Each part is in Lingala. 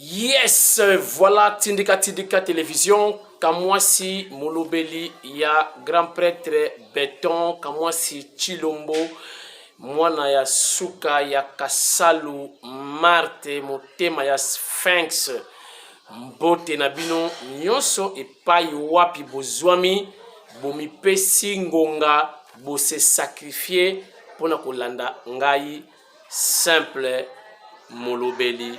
Yes, voilà Tindika Télévision. Kamwasi Molobeli, ya grand prêtre Béton, Kamwasi Chilombo, mwana ya Suka ya Kasalu, Marte, Motema ya Sphinx, Mbote Nabino, Nyonso epai wapi bozwami, bomipesi ngonga, bose sacrifier, pona kolanda ngai, simple Molobeli,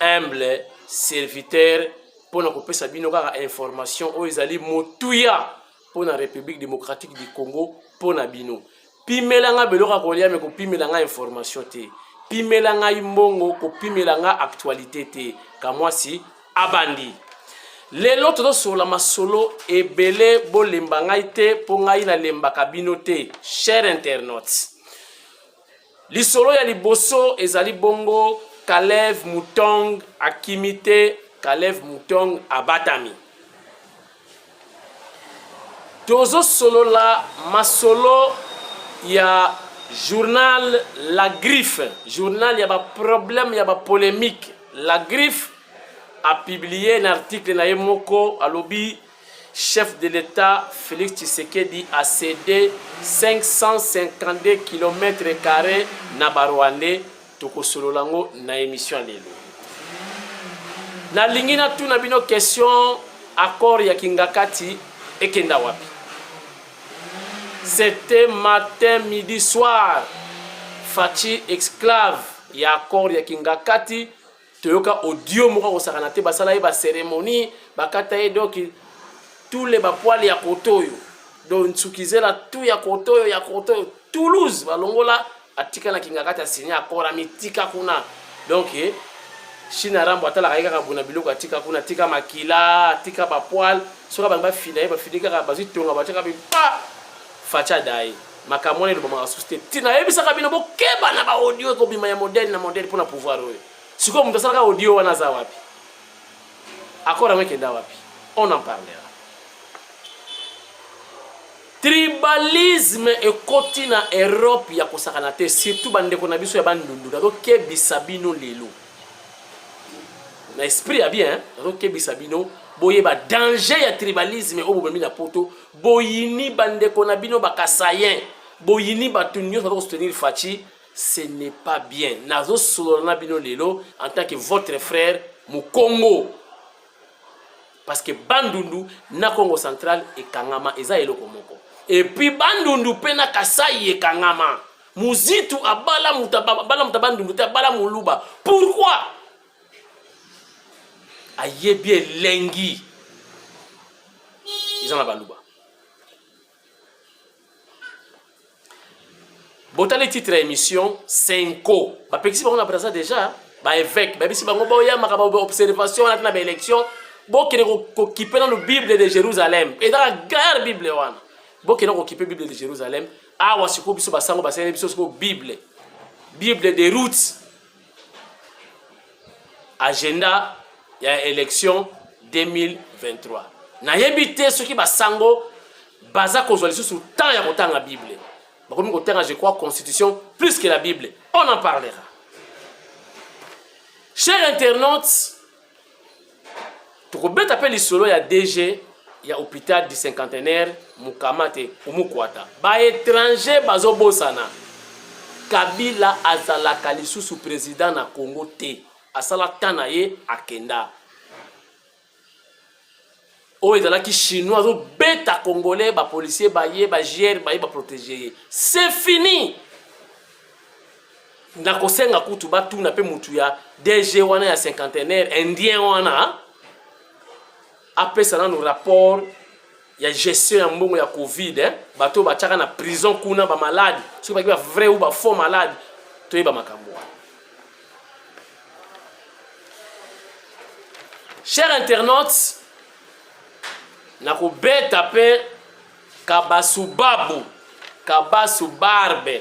humble serviteur pour nous couper sa bino kaka information o ezali motuya pour la République démocratique du Congo pour na bino pimelanga beloka kolia me ko pimelanga information te pimelanga imbongo ko pimelanga actualité te kamwasi abandi lelo todo sur la masolo ebele bolemba ngai te po ngai na lemba kabino te cher internautes lisolo ya liboso ezali bongo Kalev Mutong Akimite, Kalev Mutong Abatami. Tozo solo la masolo ya journal La Griffe. Journal ya ba problème, ya ba polémique. La Griffe a publié un article na yemoko à lobby chef de l'État Félix Tshisekedi a cédé 552 km² na Barwande. Toko solo lango na émission lelo. Na lingina tu na bino question accord ya Kingakati ekenda wapi. C'était matin, midi, soir. Fachi exclave ya accord ya Kingakati toyoka audio moko ko sakana te basala ba cérémonie bakata e donc tous les bapoil ya kotoyo. Donc tsukizela tout ya kotoyo Toulouse balongola atika na Kingakati a signé accord amitika kuna donc China rambo atala kaika kabuna biloko atika kuna tika makila atika ba poil soka banga fina ba fidika ka bazitonga bataka pa facha dai makamone lo bama susté tina ebisa kabino bokeba na ba audio ko bima ya modèle na modèle pour na pouvoir oyo siko mtu sala audio wana za wapi accord amekenda wapi on en parlera. Tribalisme et koti na Europe ya kosakana te surtout bandeko na biso ya bandundu dazo kebisa bino lelo na esprit ya bien dazo kebisa bino boye ba danger ya tribalisme o bobemi na poto boyini bandeko na bino bakasayen boyini batunyo dazo soutenir Fachi ce n'est pas bien nazo solona bino lelo en tant que votre frère mu Congo parce que bandundu na Congo central et Kangama eza eloko moko. Et puis bandundu pena Kasai et Kangama. Muzitu abala mutabandundu te abala muluba. Pourquoi? Ayebie lengi. Ils en abaluba. Botale titre émission 5. Ba pexi ba on a ça déjà. Ba évêque, ba pexi ba ngo ba ya makaba observation na ba élection. Bo kene ko kipe dans le Bible de Jérusalem. Et dans la guerre Bible wana. Boke na occupé Bible de Jérusalem awa siko biso basango basene biso siko Bible des routes agenda ya élection 2023 na yebité ceux qui basango baza kozwa lisusu temps ya kotanga Bible bakomi kotanga je crois constitution plus que la Bible on en parlera. Chers internautes tukobeta appelle solo ya DG ya hôpital du cinquantenaire Mukamate Umukwata ba étranger bazo bosana Kabila azalaka lisusu président na Congo te asala tana ye akenda o ezalaki chinois zo beta congolais ba policier ba ye ba GR ba ye ba protéger c'est fini na kosenga kutu ba tuna pe mutu ya DG wana ya cinquantenaire indien wana après ça dans nos rapports il y a gestion ya mbongo ya Covid bato bachaka na prison kuna ba malade ceux qui ba vrai ou ba faux malade to yeba makambo. Chers internautes na ko beta pe Kabasu Babu Kabasu Barbe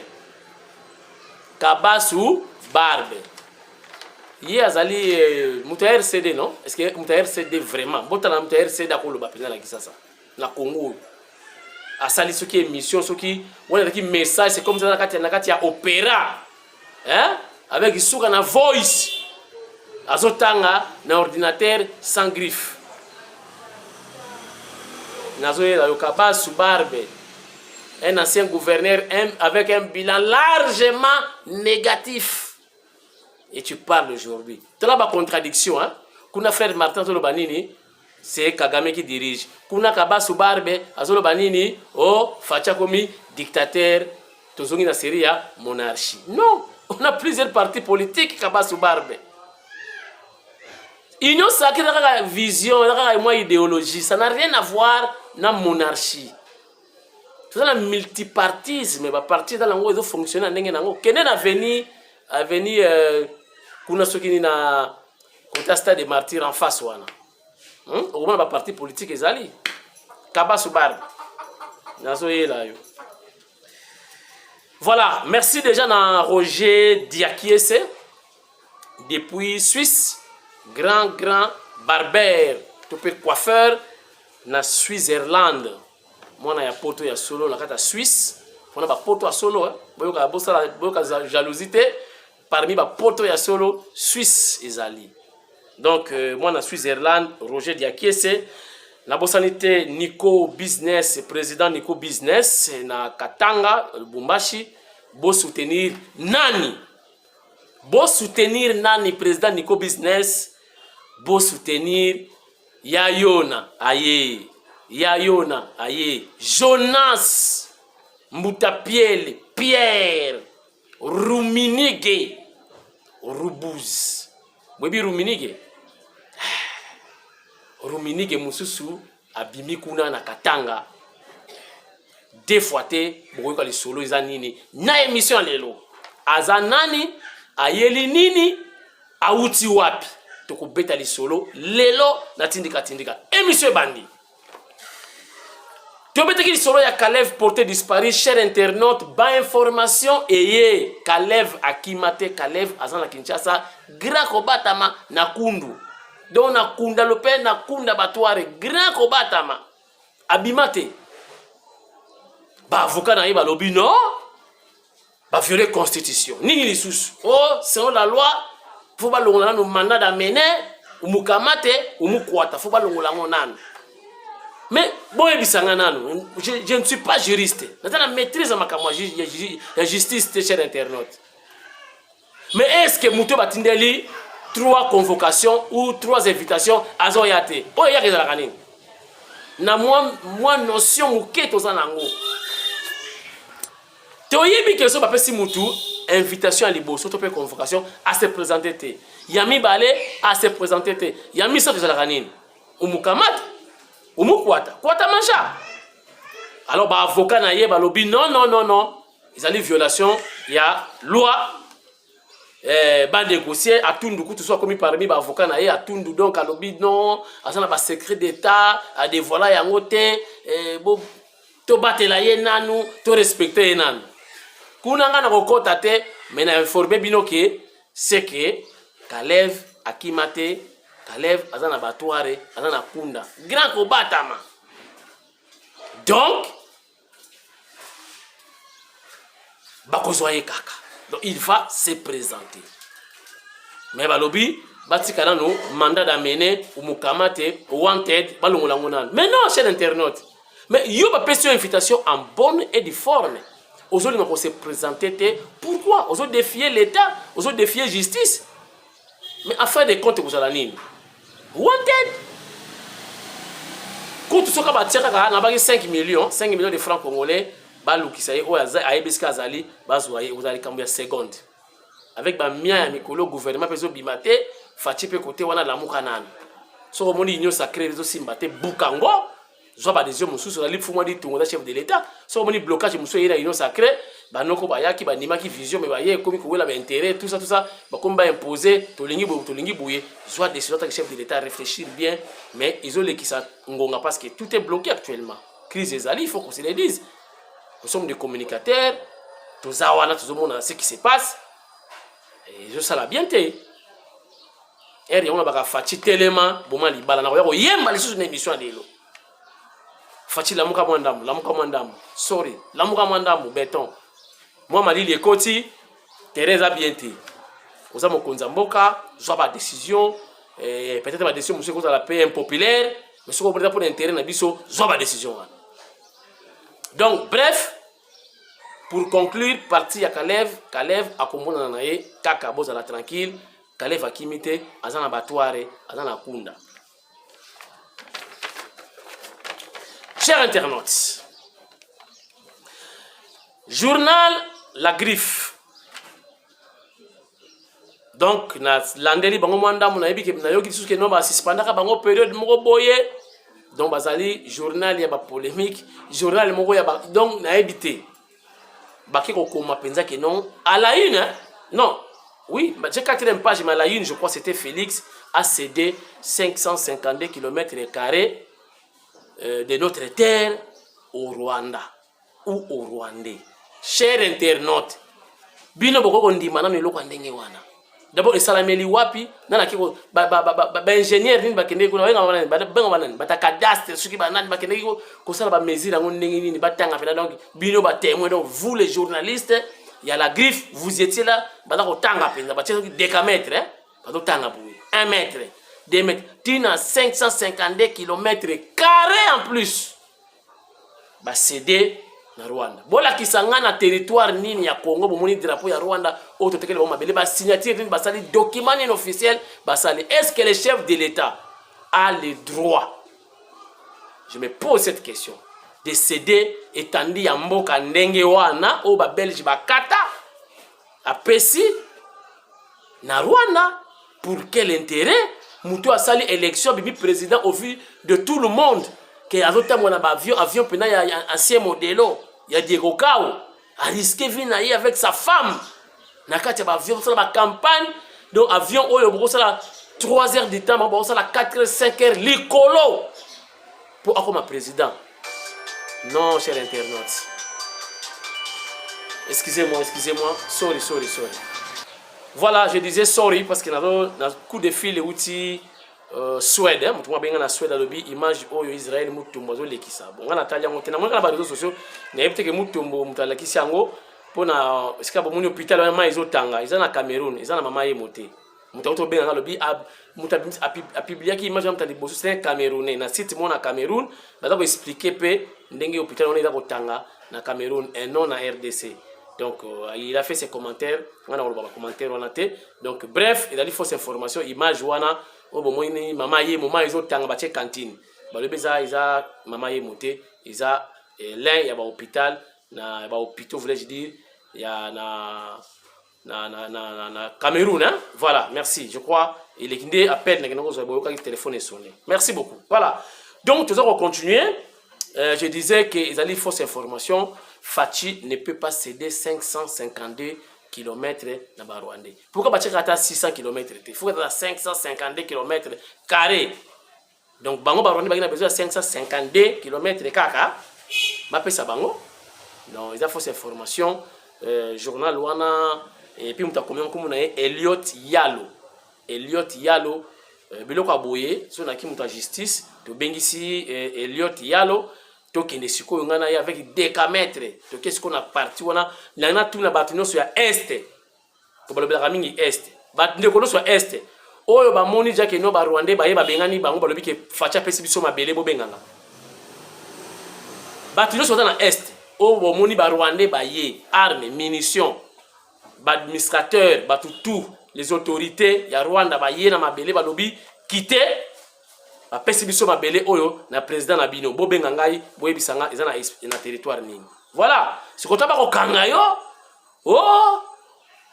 Hier azali muta RCD non? Est-ce que muta RCD vraiment? Botala muta RCD akolo ba pena la kisasa. Na Congo. Asali soki émission soki wala ki message c'est comme ça na kati ya opéra. Hein? Avec isuka na voice. azotanga na ordinateur sans griffe. Nazoyela yo Kabasu Barbe, un ancien gouverneur avec un bilan largement négatif. Et tu parles aujourd'hui. Tu as la contradiction, hein? Kuna frère Martin Zolobanini, c'est Kagame qui dirige. Kuna Kabasu Barbe, Azolobanini, oh, Fachakomi, dictateur, Tozongi na Syria, monarchie. Non, on a plusieurs partis politiques, Kabasu Barbe. Union sacrée, la vision, la idéologie, ça n'a rien à voir avec la monarchie. C'est le multipartisme, les partis dans l'angle, ils fonctionnent en angle. Quel est l'avenir, kuna soki na contestat des martyrs en face wana. Au moins, les partis politiques, ils allaient. Kabasu Barbe. Voilà, merci déjà à Roger Diakiese, depuis Suisse. Grand barbère, topé coiffeur na Switzerland. Moi na ya poto ya solo na kata Suisse. On ba poto ya solo boyoka bosa boyoka jalousie parmi ba poto ya solo Suisse ezali. Donc moi na Switzerland, Roger Diakiese na bosanité Nico Business, président Nico Business na Katanga, Lubumbashi, bo soutenir nani? Bo soutenir nani président Nico Business? Bo soutenir Yayona aye, Yayona aye, Jonas Mutapiel, Pierre Ruminige Rubuz. Mwebi Ruminige Ruminige mususu abimi kuna na Katanga. Deux fois te bokoyoka lisolo eza nini na émission lelo aza nani ayeli nini auti wapi tokobeta lisolo lelo na tindika émission bandi tobetaki lisolo ya Kalev porté disparu. Cher internaute, ba information eye Kalev akimate. Kalev aza na Kinshasa grand kobatama na kundu donc na kunda lope na kunda batware grand kobatama abimate. Ba avocat na yeba lobi non ba violer constitution nini lisusu. Oh, selon la loi faut pas longola no mandat d'amener ou mukamate ou mukwata, faut pas longola ngonano. Mais bon ebisanga nano, je ne suis pas juriste. Natana maîtrise makamwa ya justice, cher internaute. Mais est-ce que muto batindeli 3 convocations ou 3 invitations azoyate? Oh ya kezala kanini? Na moi notion muketo za nango. Toyebi que so bapesi mutu invitation à liboso to pe convocation à se présenter. Yami balé à se présenter. Yami so kezala kanini? Umukamata, umukwata, kwata mancha. Alors ba avocat na ye ba lobi non. Ils allaient violation, il y a loi ba négocier à tundu kutu soit commis parmi ba avocat na ye à tundu donc à lobi non, azana ba secret d'état à dévoiler yango te bo to batela ye nanu to respecter ye nanu. Kuna nga na kokota te mais na informer bino que c'est que Kalev akimate, Kalev azana batware, azana kunda grand kobatama. Donc bakozwaye kaka. Donc il va se présenter. Mais balobi batikana no mandat d'amener ou mukamate wanted balongolango nan. Mais non, cher internaute. Mais yo ba pesi invitation en bonne et due forme. Aujourd'hui on se présenter pourquoi? Aujourd'hui défier l'état, aujourd'hui défier justice. Mais afin de compte vous allez nini? Wanted. Quand tu soka batika na ba 5 millions de francs congolais. Balukisa ye oya ayebeska azali bazwaye ozali kambia seconde avec ba mia ya mikolo gouvernement peso bimate fati pe côté wana lamuka nana so moni union sacrée rezo simbate bukango zo ba des yeux mususu la lifu mwa di tungola chef de l'état so moni blocage mususu ira union sacrée banoko bayaki banimaki vision mais baye komi kola ba intérêt tout ça ba komba imposer tolingi bouye soit décision de chef de l'état réfléchir bien mais ils ont l'équisa ngonga parce que tout est bloqué actuellement crise ezali il faut qu'on se le dise. Nous sommes des communicateurs, tout ça, tout le monde sait ce qui se passe. Et je sais la bien. Et on a fait tellement, bon, on a une émission. Fati lamuka mwandam, sorry, lamuka mwandam, béton. Moi, je dis les côtés, Thérèse a bien été. oza mokonza mboka zwa ba décision peut-être ba décision monsieur koza la paix impopulaire mais ce qu'on prend pour l'intérêt na biso zwa ba décision wana. Donc bref, pour conclure partie ya Kalev akomona na ye kaka bozala tranquille. Kalev akimite azana batware azana kunda. Chers internautes, journal La Griffe. Donc na landeli bango mwanda mona yebi ke na yoki tsuke no ba suspendaka bango période moko boye. Donc bazali journal ya ba polémique, journal moko ya ba donc na ebité. Baki ko koma penza ke non à la une hein? Non. Oui, j'ai 4e page mais à la une je crois c'était Félix a cédé 552 km² de notre terre au Rwanda ou au Rwandais. Chers internautes, bino boko ndima na eloko ndenge wana. D'abord esalameli wapi nana kiko ba ingénieur nini bakende ko na ba cadastre suki ba nani bakende ko sala ba mesure ngo ndenge nini batanga fela. Donc bino ba témoin, donc vous les journalistes, il y a La Griffe, vous étiez là ba ko tanga penza ba tshaka décamètre hein ba tanga pour 1 mètre 2 mètres tina 552 km² en plus ba cédé na Rwanda. Bola kisanga na territoire nini ya Congo bomoni drapeau ya Rwanda auto tekele ba mabele ba signature nini ba sali document non officiel ba sali. Est-ce que le chef de l'État a le droit, je me pose cette question, de céder etandi ya mboka ndenge wana o ba Belge ba kata a pesi na Rwanda? Pour quel intérêt? Muto a sali élection bibi président au vu de tout le monde que azota mona ba avion pena ya ancien modelo ya Diego Kao a risqué vina yi avec sa femme na kati ba avion ça ba campagne. Donc avion oyo boko sala 3 heures de temps boko sala 4 heures 5 heures likolo pour akoma président. Non, chers internautes, excusez-moi, sorry. Voilà, je disais sorry parce que dans coup de fil outil Suède, hein, mutu mwa na Suède alobi image oyo Israël mutumbo zo lekisa. Bon ngana tali yango tena ngana ba réseaux sociaux na yebite ke mutumbo mutalakisi yango pona esika bo muni hôpital wana mai ezotanga ezana Cameroun, ezana mama ye moté. Mutu auto benga alobi mutu a publié ki image mutali boso c'est Camerounais na site mona Cameroun, baza ko expliquer pe ndenge hôpital wana eza kotanga na Cameroun et non na RDC. Donc il a fait ses commentaires, on a un commentaire on a été. Donc bref, il a dit fausse information, image wana o bo moini mama ye mama ezo tanga ba che cantine. Ba le beza isa mama ye monté, isa l'un ya ba hôpital na ba hôpital voulais-je dire, ya na Cameroun hein. Voilà, merci. Je crois il est kindé appel na kenoko zo boyoka téléphone est sonné. Merci beaucoup. Voilà. Donc nous allons continuer. Je disais que ils allaient fausse information. Fachi ne peut pas céder 552 km na Rwandais. Pourquoi Bacheka a 600 km? Il faut être à 552 km². Donc bango Rwandais a besoin de 552 km kaka. Mapé sa bango. Non, ils ont fausse information. Journal wana et puis muta combien comme na Elliot Yalo biloko aboye so na ki muta justice to bengisi Elliot Yalo. Donc il est avec décamètre. Donc qu'est-ce qu'on a parti on a tout na batino sur est. Pour le belamingi est. Batino kono sur est. Oyo ba moni ja ke no ba Rwandais ba ye ba bengani bango ba lobi ke facha pesi biso mabele bo benganga. Batino sur na est. Oyo ba moni ba Rwandais ba ye armes, munitions, ba administrateur, ba tout les autorités ya Rwanda ba ye na mabele ba lobi quitter. Apesi biso mabele oyo na président na bino bobenga ngai boyebisanga eza na territoire nini. Voilà, c'est quand ba ko kanga yo oh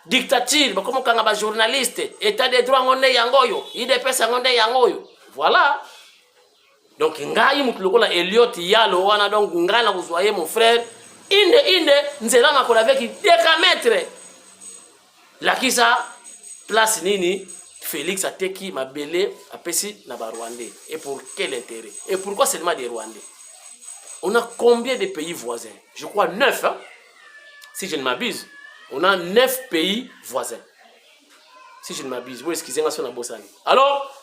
dictature ba komo kanga ba journaliste état de droit ngone yangoyo IDPS ngone yangoyo. Voilà, donc ngai mutu lokola Elliot Yalo wana donc ngai na kuzwaye mon frère inde nzela ngako avec décamètre la kisa place nini Félix Ateki Mabele apesi na Rwandais. Et pour quel intérêt? Et pourquoi seulement des Rwandais? On a combien de pays voisins? Je crois 9, hein? Si je ne m'abuse. On a 9 pays voisins. Si je ne m'abuse. Vous excusez-moi sur la Bossani. Alors,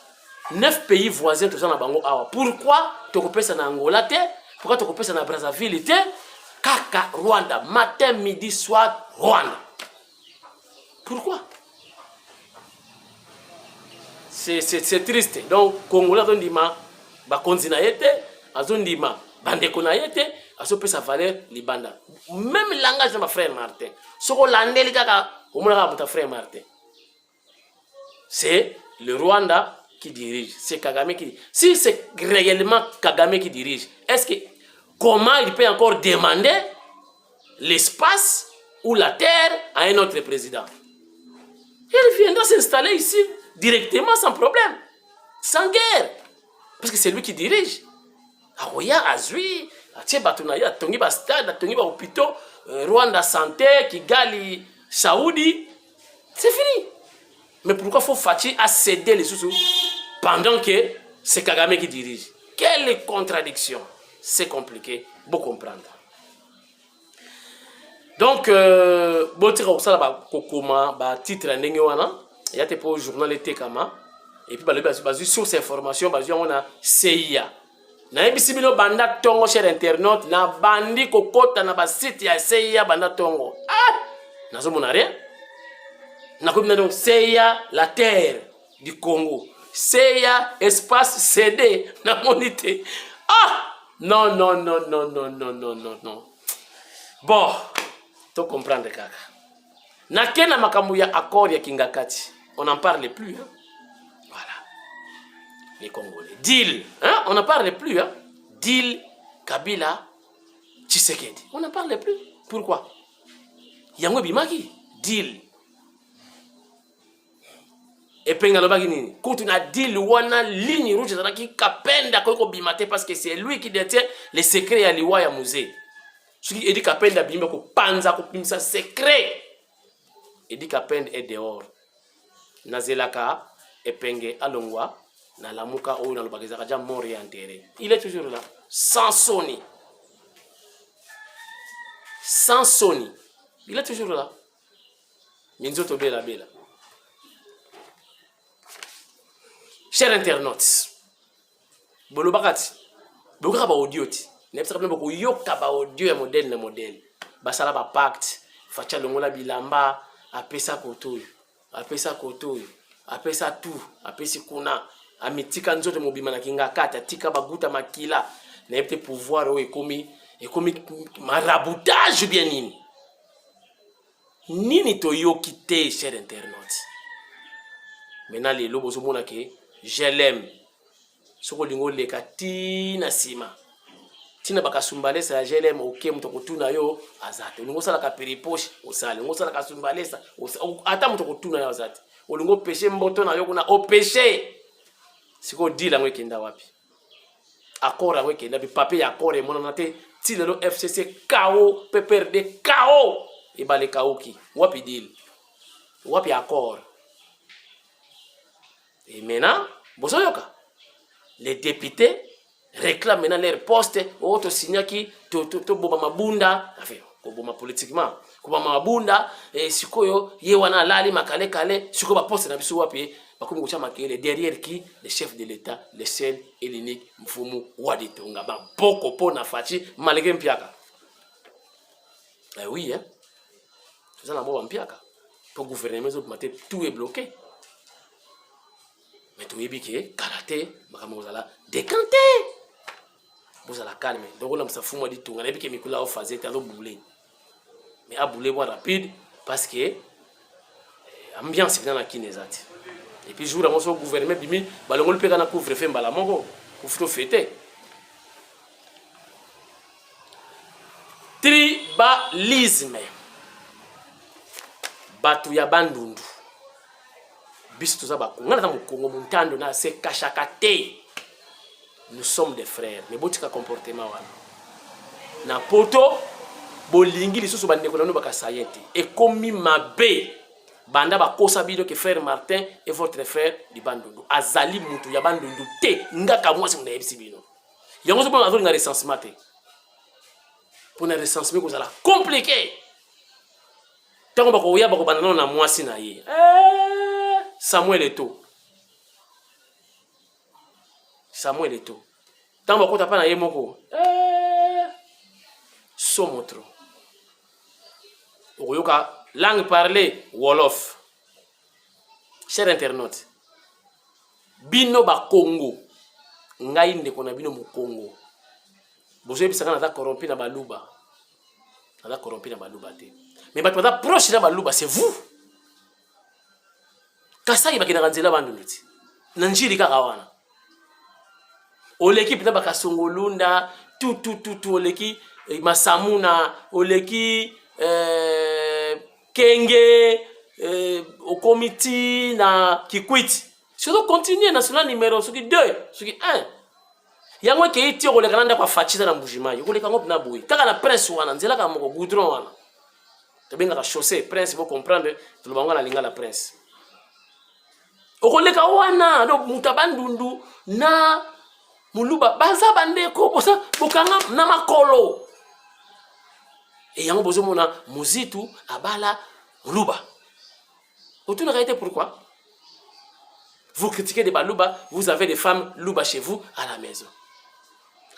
9 pays voisins, tout ça na Bango Awa. Pourquoi tu coupes ça na Angola? Pourquoi tu coupes ça na Brazzaville? Kaka Rwanda. Matin, midi, soir, Rwanda. Pourquoi? c'est triste. Donc Congolais azondima bakonzi na yete, azondima bandeko na yete, azopesa valeur libanda. Même langage de ma frère Martin. Soko landeli kaka omona ka frère Martin. C'est le Rwanda qui dirige, c'est Kagame qui dirige. Si c'est réellement Kagame qui dirige, est-ce que comment il peut encore demander l'espace ou la terre à un autre président? Il viendra s'installer ici directement sans problème, sans guerre, parce que c'est lui qui dirige. Aroya Azui, Atie Batunaya, Tongi Bastad, Tongi Hôpitaux, Rwanda Santé, Kigali, Saoudi, c'est fini. Mais pourquoi faut Fachi à céder les sous pendant que c'est Kagame qui dirige? Quelle contradiction! C'est compliqué, pour comprendre. Donc, botira osala ba kokoma ba titre ndenge wana, ya te po journal etekama, et puis bazu source information bazu on a CIA. Na ebisi bino banda tongo cher internaute na bandi kokota na ba site ya CIA banda tongo. Ah! Nazo mona rien. Na ko donc CIA la terre du Congo. CIA espace CD na monité. Ah! Non non non non non non non non non. Bon, tu comprends kaka. Na kena makambo ya accord ya Kingakati, on n'en parle plus hein? Voilà. Les Congolais. Deal, hein? On n'en parle plus hein? Deal Kabila Tshisekedi. On n'en parle plus. Pourquoi? Yango bimaki deal. Et penga lobaki nini? Quand on a deal wana ligne rouge zanaki kapenda ko bimate parce que c'est lui qui détient les secrets ya liwa ya musée. Ce qui dit Kapenda bimba ko panza ko pimisa secret. Et dit Kapenda est dehors. Nazelaka epenge alongwa na lamuka ou na lobakizaka ja mort et enterré. Il est toujours là, sans Sony. Sans Sony. Il est toujours là. Minzoto bela bela. Chers internautes, bolobakati, bolobaka ba audio ti. Nepsa kabla boko yoka ba audio ya modèle na modèle. Basala ba pacte, facha longola bilamba, apesa kotoyo, apesa kotoyo, apesa tout, apesi kuna, amitika nzoto mobima na kinga kata, tika baguta makila, na yepte pouvoir o ekomi maraboutage bien nini. Nini to yoki te, chers internautes. Maintenant les lobos au monde que je l'aime. Soko lingo leka tina sima. Tina bakasumbalesa je l'aime ok mutoko tuna yo azate. Lingo sala ka peripoche osale. Lingo sala ka sumbalesa ata mutoko tuna yo azate. Olingo péché mboto na yo kuna o péché. Siko dila ngwe kenda wapi. Akora ngwe kenda bi papier akora mona nate tilelo FCC KO PPRD KO e bale KO ki. Wapi deal. Wapi accord. Et maintenant, les députés réclament maintenant leur poste au autre signe qui to boba mabunda, enfin, boba politiquement, boba mabunda et sikoyo yewana lali makale kale, siko ba poste na biso wapi, bakomi kocha makele derrière qui le chef de l'État, le seul et l'unique Mfumu Waditonga ba boko po na fachi malgré mpiaka. Eh oui hein. Ça na boba mpiaka. Pour gouvernement tout est bloqué. Mais tu es bien karaté, vous allez décanter. Vous allez calmer. Donc on a ça fou moi dit tout. On a bien que Mikula a fait ça bouler. Mais à bouler moins rapide parce que ambiance est dans la kinesate. Et puis jour à mon gouvernement bimi, balongol pega na couvre feu mbala mongo, couvre fêter. Tribalisme. Batu ya bandundu. Nous sommes des frères. Mais botika comportement wana. Na poto bolingi lisusu bandeko na baka sayete. Et komi mabe banda ba kosa bido que frère Martin et votre frère di bandundu. Azali mutu ya bandundu te ngaka mwasi muna yebisi bino. Yango so bona nga recensement te. Pour na recensement ko zala compliqué. Tango bako ya bako banana na mwasi na ye. Samuel Eto'o. Samuel Eto'o. Tant que tu as pas na yemoko. Somotro. Langue parlée Wolof. Cher internaute. bino ba Congo ngai ndeko na bino mu Congo bozo bisanga na corrompu na baluba na corrompu na baluba te mais bato ba proche na baluba c'est vous kasai bakina kanzela bandu nti na njiri kaka wana oleki pita bakasongolunda tu oleki masamuna oleki kenge okomiti na kikwiti surtout continuer national numéro soki 2 soki 1 yango ke iti oleka nanda kwa fachisa na mbujima yokoleka ngop na boui kaka na prince wana nzela ka moko goudron wana tobenga ka chaussée prince faut comprendre to lobanga na linga la prince okoleka wana do mutabandundu na muluba baza bandeko bosa bokanga na makolo et yango bozo mona muzitu abala muluba autour de pourquoi vous critiquez des baluba vous avez des femmes luba chez vous à la maison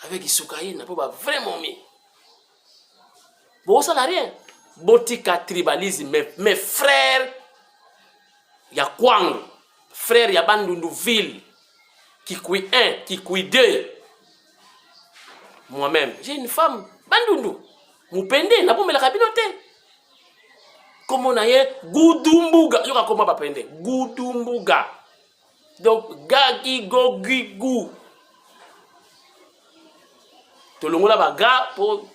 avec isukaï n'a pas vraiment mis bon ça n'a rien botika tribalisme mes frères ya kwang frère ya bandundu ville qui couille 1 qui couille 2 moi-même j'ai une femme bandundu mupende na pomela kabinote comme na ye gudumbuga yoka koma bapende gudumbuga donc gagi gogigu tolongola baga pour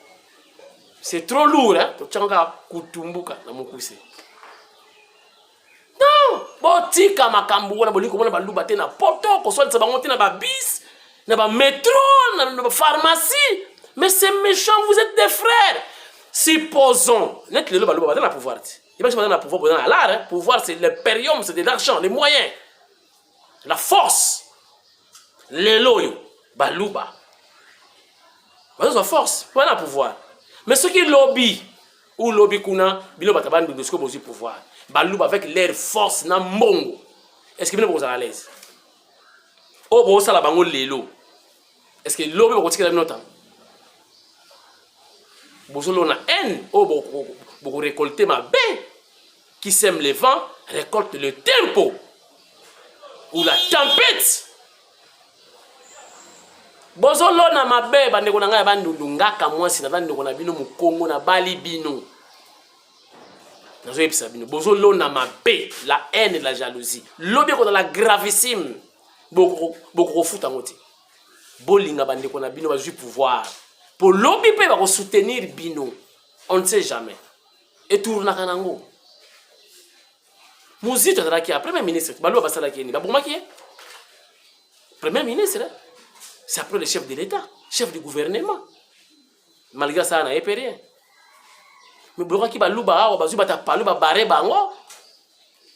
c'est trop lourd hein to changa kutumbuka na mukuse non botika makambu wana boliko mona baluba te na poto ko so bango te na ba bis na ba métro na ba pharmacie mais c'est méchant vous êtes des frères supposons net le baluba dans la pouvoir il va pas dans pouvoir dans l'art hein pouvoir c'est le périum c'est de l'argent les moyens la force les loyo baluba la force pas la pouvoir mais ceux qui lobby ou lobby kuna bilo batabandu de ce que vous pouvoir baluba avec leur force na mbongo est-ce que vous êtes à l'aise oh bon ça la bango lelo est-ce que lobby va continuer la temps bozolo na haine oh beaucoup récolter ma baie qui sème le vent récolte le tempo ou la tempête bozolo na mabe bandeko na ngai bandundu ngaka mwasi na bandeko na bino mukongo na bali bino nazo yebisa bino bozolo na mabe la haine et la jalousie lobi ko dans la gravissime beaucoup futa ngoti bolinga bandeko na bino bazui pouvoir pour lobi pe ba ko soutenir bino on ne sait jamais et tourna kanango muzito taraki a premier ministre balo basala ki ni baboma ki premier ministre c'est après le chef de l'État, chef du gouvernement. Malgré ça, on n'a pas rien. Mais pourquoi qui va louba ou bazu bata palu ba baré bango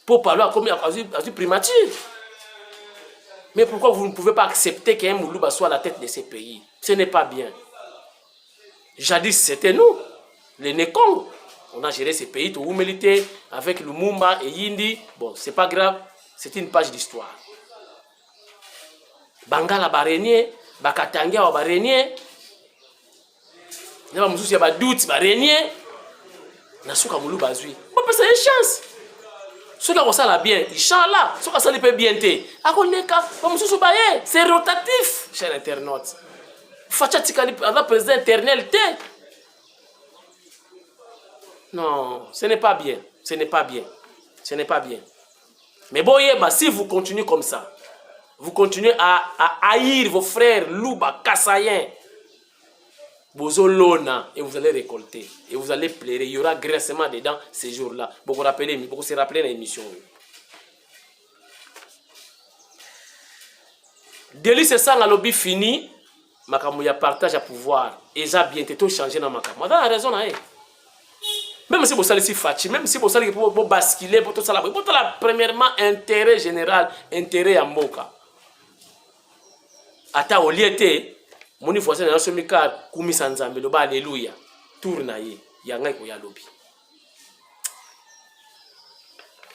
pour parler comme à primature. Mais pourquoi vous ne pouvez pas accepter qu'un Moulouba soit à la tête de ces pays? Ce n'est pas bien. Jadis, c'était nous, les Nekong. On a géré ces pays, tout militaire, avec Lumumba et Yindi. Bon, c'est pas grave, c'est une page d'histoire. Bangala Barenier, Bakatangia Barenier, Naba Moussousi Badout Barenier, Nasuka Moulouba Zui. Bon, c'est une chance. Ceux qui ça bien, Inch'Allah, ceux qui ça peut bien te. C'est rotatif, cher internaute. Fachatikali avec président éternel te. Non, ce n'est pas bien. Ce n'est pas bien. Ce n'est pas bien. Mais bon, si vous continuez comme ça, vous continuez à haïr vos frères Louba, Kassayen, Bozolona, et vous allez récolter. Et vous allez pleurer. Il y aura graissement dedans ces jours-là. Beaucoup se rappeler l'émission. Délice ça, la lobby fini. Makamouya partage à pouvoir. Et ça bien tout changer dans Makamouya. Dans la raison, même si vous allez si fatigué, même si vous allez pour basculer, pour tout ça, pour tout là, premièrement, intérêt général, intérêt à Moka. Ata oliete, mon voisin dans ce mika, Koumi Sanzambe, le bas, alléluia, tournaye, yanga ko ya lobby.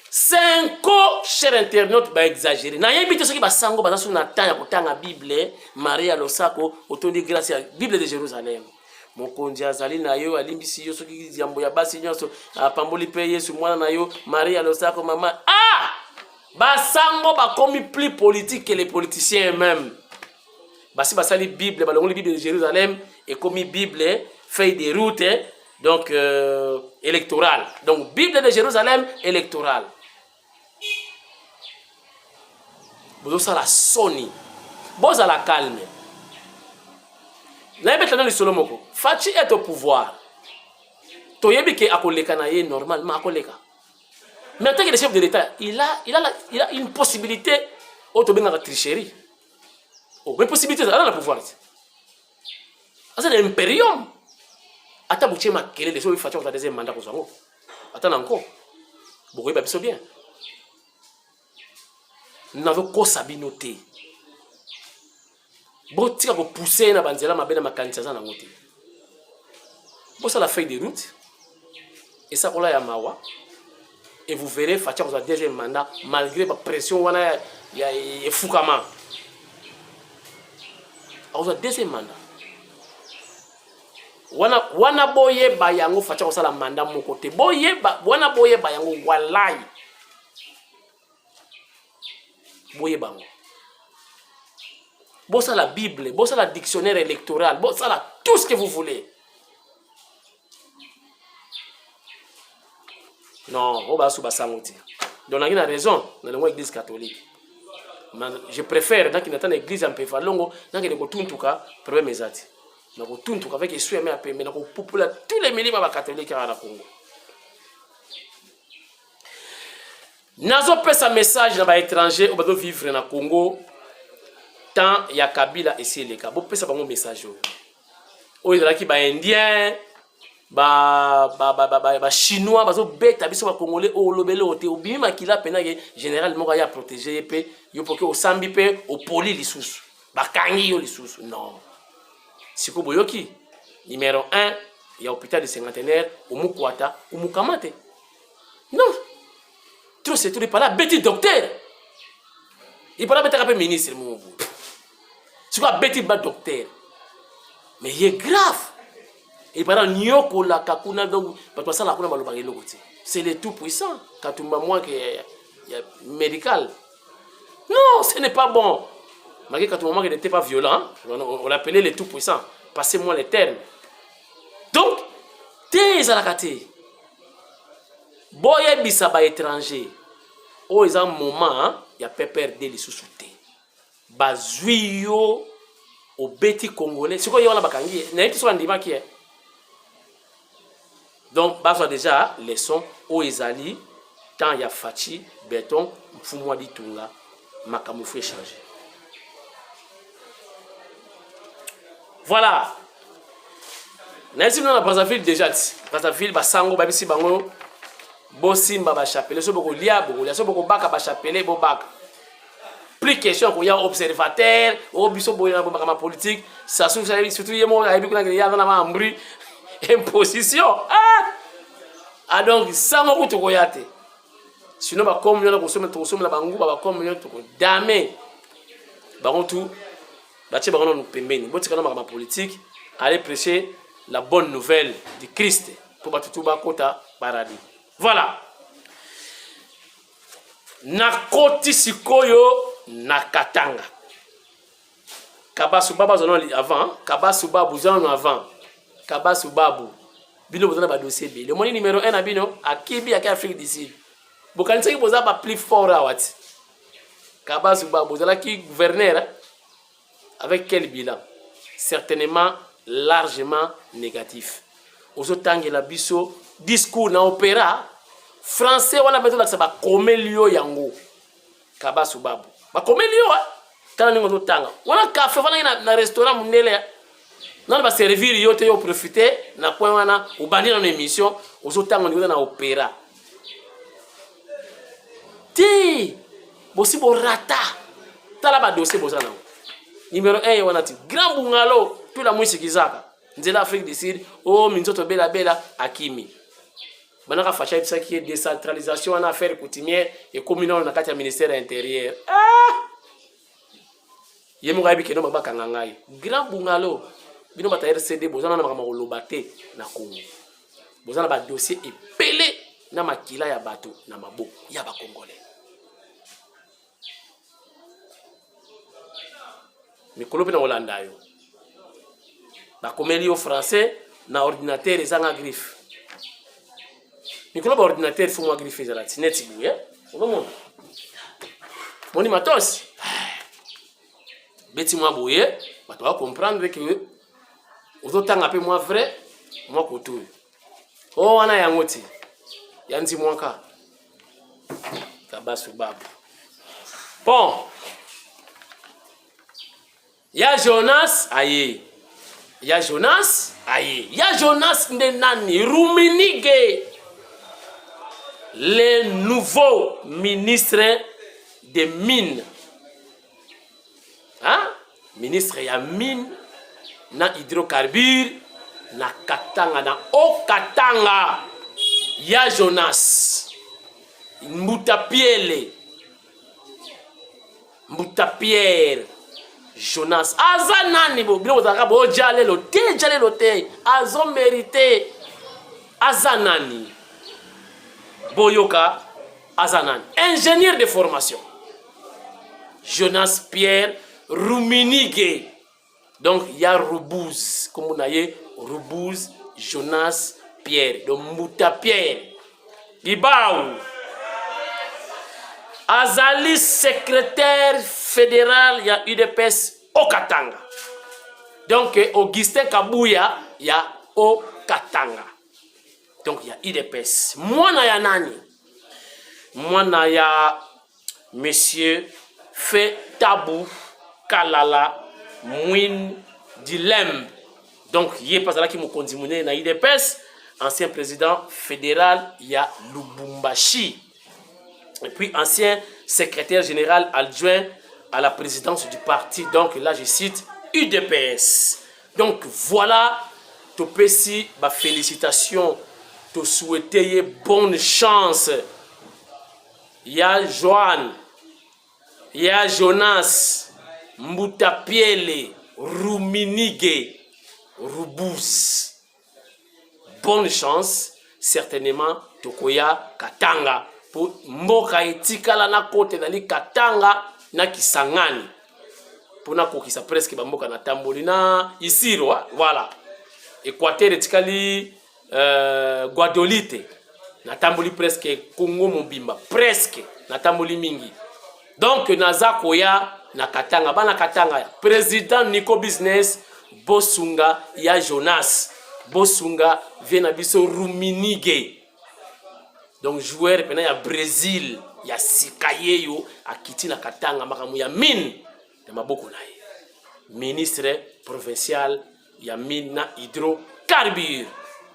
5 ans, cher internaute, va exagérer. Na yebite ce qui va sango, ba sur na tanya ko tanga Bible, Maria Losako, autondi grâce à Bible de Jérusalem. Mokonzi azali na yo alimbisi yo soki yambo ya basi nyonso apamboli pe Yesu mwana na yo Maria Losako mama Basango bakomi plus politique que les politiciens eux-mêmes. Basi basali Bible, balongoli Bible de Jérusalem et comme Bible feuille de route donc électorale. Donc Bible de Jérusalem électorale. Bozo ça la soni. Boza la calme. Na yebeta na lisolo moko. Fachi est au pouvoir. To yebi ke akoleka na ye normalement akoleka. Mais en tant que le chef de l'État, il a une possibilité de tricherie. Oh, mais possibilité, ça a le pouvoir. C'est l'impérium. Attends, vous avez quel est le choix de deuxième mandat pour ça. Attends encore. Vous voyez bien. Nous n'avons qu'à s'abinoter. Vous avez poussé na banzela mabena makanisa na ngote. Vous ça la feuille de route. Et ça on l'a ya mawa. Et vous verrez, Fatia vous a deuxième mandat, malgré la pression, il y a Foukama. Vous a deuxième mandat. Wana boye bayango Fatia vous a la mandat mon côté. Wana boye bayango walai. Boye bango. Bossa la Bible, bossa la dictionnaire électoral, bossa la tout ce que vous voulez. Non, on va souba samouti. Donc, on a raison dans l'église catholique. Je préfère dans l'église en Péfalongo, dans l'église premier mesati. Dans l'église avec les sueurs, mais dans l'église tous les millimètres catholiques à la Congo. Nazo pèse un message dans les étrangers qui vivre dans le Congo. Tant il y a Kabila et Séléka. Vous pèse un message. Ou il y a des Indiens. Chinois bazo beta biso ba congolais o lobele ote obimi makila pena ke général moko ya protéger pe yo poke o sambi pe o poli lisusu bakangi yo lisusu non siko boyoki numéro 1 ya hôpital de cinquantenaire o mukwata o mukamate non trop c'est tout pas là beti docteur il pas là beta ka ministre mo siko beti ba docteur mais il est grave. Et pendant nyoko la kakuna donc parce que la kuna balobangé lokoté. C'est le tout puissant quand tu m'as moins que y a médical. Non, ce n'est pas bon. Malgré quand tu m'as qu'il n'était pas violent, on l'appelait le tout puissant. Passez-moi les termes. Donc, t'es à la kate. Boye bisaba étranger. Oh, ils ont un moment, il y a pépère de les sous-soutés. Bazuyo au beti congolais. C'est quoi y a la bakangi? N'est-ce pas ce qu'on dit? Donc, bah, déjà, les sons au Ezali, tant il y a Fachi, Béton, Fumwa di Tunga, Makamoufe changer. Voilà. N'est-ce pas, Brazzaville déjà, Brazzaville, Basango, Babisi Bango, Bossimba, Bachapelle, ce beaucoup liable, ce beaucoup baka, Bachapelle, Bobak. Plus question qu'il y a observateur, au biso boyana ma politique, ça surtout il y a un bruit. Imposition. Ah donc ça m'a coûté koyate. Sinon ba comme on a consommé la bangu ba comme on to damé. Ba tout ba tché ba non pembeni. Botika na ma politique, aller prêcher la bonne nouvelle du Christ pour ba tout ba kota paradis. Voilà. Nakoti sikoyo nakatanga. Kabasu baba zono avant, Kabasu babu zono avant. Kabasu babu. Bino bozana ba dossier B. Le moni numéro 1 na bino akibi ya Afrique du Sud. Bokanisa ki boza ba plus fort à wat. Kabasu babu bozala ki gouverneur avec quel bilan? Certainement largement négatif. Ozotangi la biso discours na opéra français wana beto la ba komelio yango. Kabasu babu. Ba komelio kana ningo zotanga. Wana café wana na restaurant mundele. Non, va servir yote yo profiter na point wana ou bandi dans émission aux autant on na opéra. Ti bosi bo rata. Tala ba dossier bozana. Numéro 1 wana ti grand bungalo tout la mwisi kizaka. Nzela Afrique du Sud oh minzoto bela bela akimi. Banaka facha ça qui est décentralisation en affaires coutumières et communales na kati ya ministère intérieur. Yemu gabi keno babaka ngangai. Grand bungalo bino bata RCD bozana na makama kolobate na Congo. Bozana ba dossier epelé na makila ya bato na mabo ya ba congolais. mikolo pe na Hollanda yo ba komeli au français na ordinateur ezanga griffe mikolo ba ordinateur fo mo griffe ezala tineti buye okomona moni matos beti moi boye bato ba comprendre que ozotanga pe moi vrai moi kotu o wana yango ti yanzi mwaka kabasu babu bon ya Jonas aye ya Jonas aye ya Jonas ndenani Ruminige le nouveau ministre des mines hein ministre ya mine na hydrocarbure na Katanga na o Katanga ya Jonas Mbutapiele Mbutapierre Jonas azanani bo bilo zaka bo jale lote azo mérité azanani boyoka azanani ingénieur de formation Jonas Pierre Ruminige donc il y a Rubuz comme on a dit Rubuz Jonas Pierre donc Mbutapierre Ibao Azali secrétaire fédéral, il y a UDPS au Katanga. Donc, Augustin Kabouya, il y a au Katanga. Donc, il y a UDPS. Moi, il y a nani. Moi, il y a monsieur Fetabou Kalala Mouin Dilem. Donc, il y a pas là qui me condamné dans UDPS. Ancien président fédéral, il y a Lubumbashi. Et puis, ancien secrétaire général adjoint à la présidence du parti. Donc, là, je cite UDPS. Donc, voilà, Topesi, bah, félicitations, te souhaiter bonne chance. Il y a Joanne, il y a Jonas, Mbutapiele, Ruminige, Rubuz. Bonne chance, certainement, Tokoya Katanga. Pour mboka etikala na kote na li Katanga na Kisangani. Pour na kokisa presque ba mboka na tamboli na Isiro, voilà. Équateur etikali Guadolite na tamboli presque Congo Mobimba, presque na tamboli mingi. Donc naza koya na Katanga, bana Katanga. Président Nico Business Bosunga ya Jonas. Bosunga vient na biso Ruminige. Donc joueur pendant ya Brésil, ya Sikaye yo akiti na Katanga makamu ya mine de maboko na ye. Ministre provincial ya mine na hydrocarbure.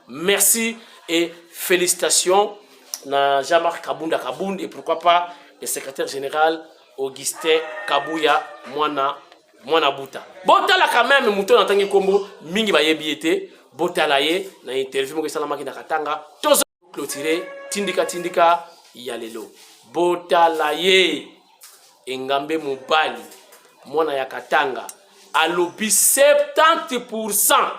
Merci et félicitations na Jean-Marc Kabunda Kabound et pourquoi pas le secrétaire général Augustin Kabouya Mwana Buta. Botala quand même mouton en tant que combo mingi ba yebiete botala ye na interview mo kesala maki na Katanga tozo clôturer tindika yalelo botala ye engambe mobali mwana ya Katanga alobi 70%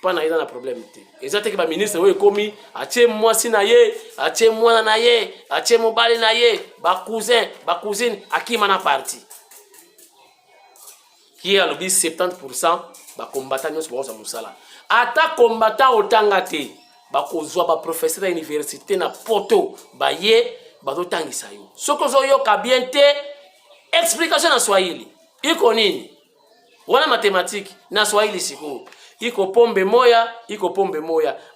pana ina na problème te ezate ke ba ministre oyo komi atie mwasi na ye atie mwana na ye atie mobali na ye ba cousine akima na parti qui alobi 70% ba combattant nyonso ba musala ata combattant otanga te bakozwa ba professeur à université na poto ba ye bazotangisa yo soko zo yo bien te explication na Swahili iko nini wana mathématique na Swahili siko iko pombe moya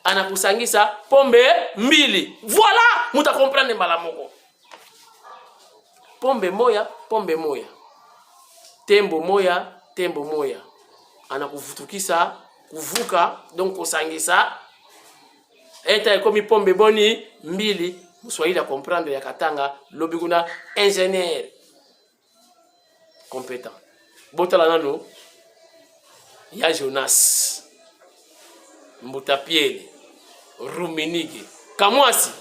anakusangisa pombe mbili voilà muta comprendre mbala moko pombe moya tembo moya anakuvutukisa kuvuka donc kusangisa eta komi pombe boni mbili Swahili a comprendre ya Katanga lobiguna ingénieur compétent botala nano ya Jonas Mbutapiele Ruminige Kamwasi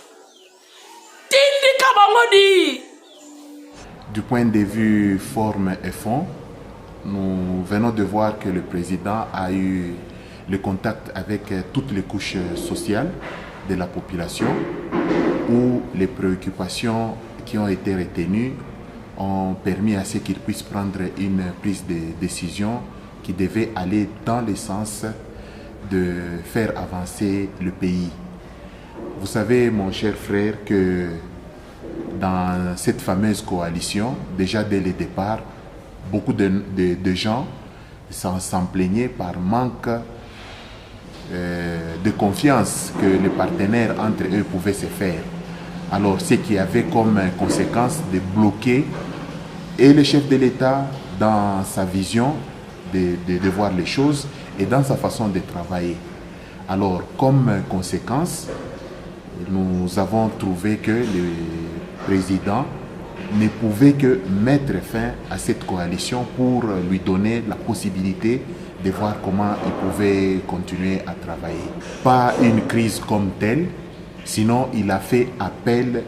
tindika bangodi. Du point de vue forme et fond, nous venons de voir que le président a eu le contact avec toutes les couches sociales de la population où les préoccupations qui ont été retenues ont permis à ce qu'ils puissent prendre une prise de décision qui devait aller dans le sens de faire avancer le pays. Vous savez, mon cher frère, que dans cette fameuse coalition, déjà dès le départ, beaucoup de gens s'en plaignaient par manque de confiance que les partenaires entre eux pouvaient se faire. Alors, ce qui avait comme conséquence de bloquer et le chef de l'État dans sa vision de voir les choses et dans sa façon de travailler. Alors, comme conséquence, nous avons trouvé que le président ne pouvait que mettre fin à cette coalition pour lui donner la possibilité de voir comment il pouvait continuer à travailler. Pas une crise comme telle, sinon il a fait appel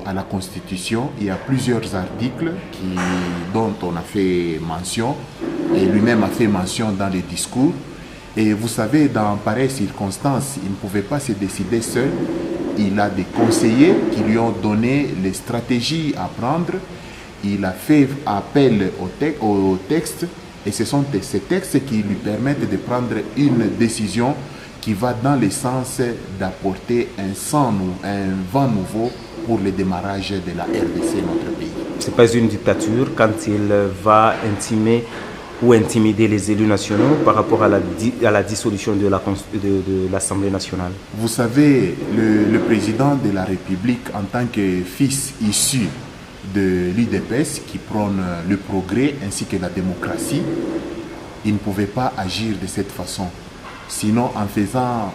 à la Constitution. Il y a plusieurs articles dont on a fait mention, et lui-même a fait mention dans les discours. Et vous savez, dans pareilles circonstances, il ne pouvait pas se décider seul. Il a des conseillers qui lui ont donné les stratégies à prendre. Il a fait appel au texte, et ce sont ces textes qui lui permettent de prendre une décision qui va dans le sens d'apporter un vent nouveau pour le démarrage de la RDC, notre pays. Ce n'est pas une dictature quand il va intimer ou intimider les élus nationaux par rapport à la dissolution de l'Assemblée nationale. Vous savez, le président de la République, en tant que fils issu de l'UDPS qui prône le progrès ainsi que la démocratie, il ne pouvait pas agir de cette façon. Sinon, en faisant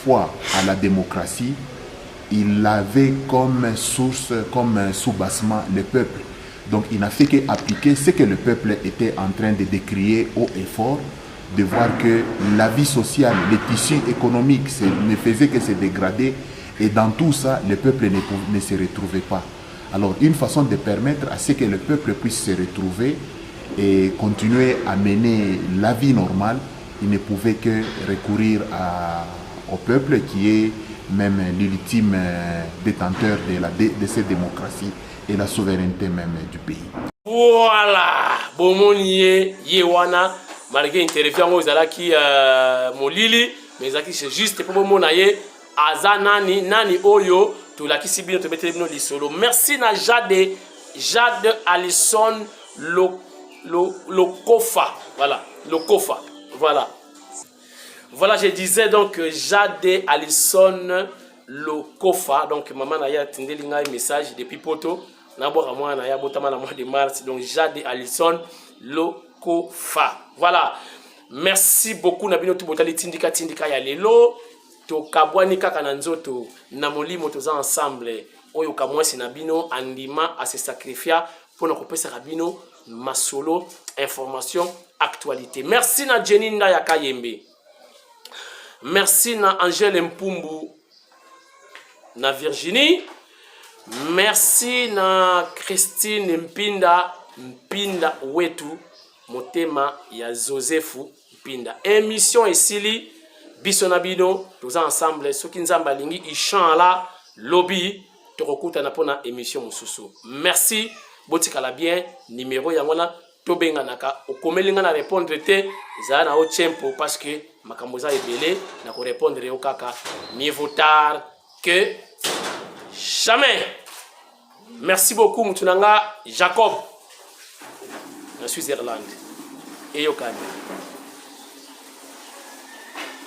foi à la démocratie, il avait comme source, comme soubassement le peuple. Donc il n'a fait qu'appliquer ce que le peuple était en train de décrier haut et fort, de voir que la vie sociale, les tissus économiques ne faisaient que se dégrader, et dans tout ça, le peuple ne se retrouvait pas. Alors une façon de permettre à ce que le peuple puisse se retrouver et continuer à mener la vie normale, il ne pouvait que recourir au peuple qui est même l'ultime détenteur de cette démocratie et la souveraineté même du pays. Voilà, bomoniye yewana malgré interview ozalaki molili mais zaki c'est juste pour bomona ye azanani nani oyo tulakisi bino to mettre bino lisolo. Merci na Jade Alison Lokofa. Voilà, Lokofa. Voilà, je disais donc Jade Alison Lokofa. Donc maman na ya tindeli ngai message depuis poto. N'abord moi na ya botama na mois de mars. Donc Jade Alison Lokofa. Voilà. Merci beaucoup na bino tout botali tindika ya lelo. To kabwani kaka na nzoto na molimo toza ensemble. Oyo kamwasi na bino andima a se sacrifier pour na kopesa bino masolo information actualité. Merci na Jenny Ndaya Kayembe. Merci na Angèle Mpumbu na Virginie. Merci na Christine Mpinda wetu motema ya Josephu Mpinda. Émission esili biso na bino toza ensemble soki nzamba lingi ichanla lobby tokokuta na pona émission mususu. Merci botikala bien numéro yangona tobenga naka okomelinga na répondre te za na o tempo parce que makambo za ebele na ko répondre yo kaka mieux vaut tard que jamais. Merci beaucoup mutunanga Jacob na Switzerland et yokani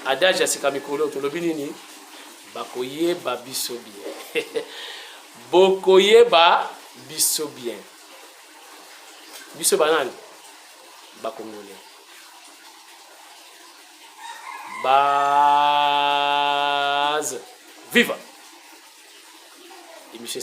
adage asika mikolo tolobi nini bakoyeba biso bien bokoyeba biso bien biso banani bakongole base viva et monsieur